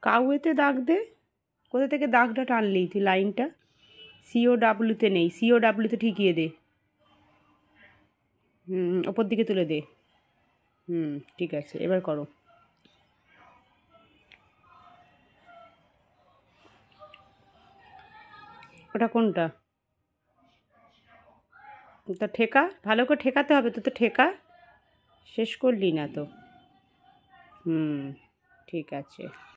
কাউয়েতে দাগ দে। কোথা থেকে দাগটা টানলি তুই লাইনটা? COWতে নেই, COWতে ঠিকিয়ে দে। ওপর দিকে তুলে দে। ঠিক আছে, এবার করো। ওটা কোনটা? তা ঠেকা, ভালো করে ঠেকাতে হবে তো, ঠেকা। শেষ করলি না তো। ঠিক আছে।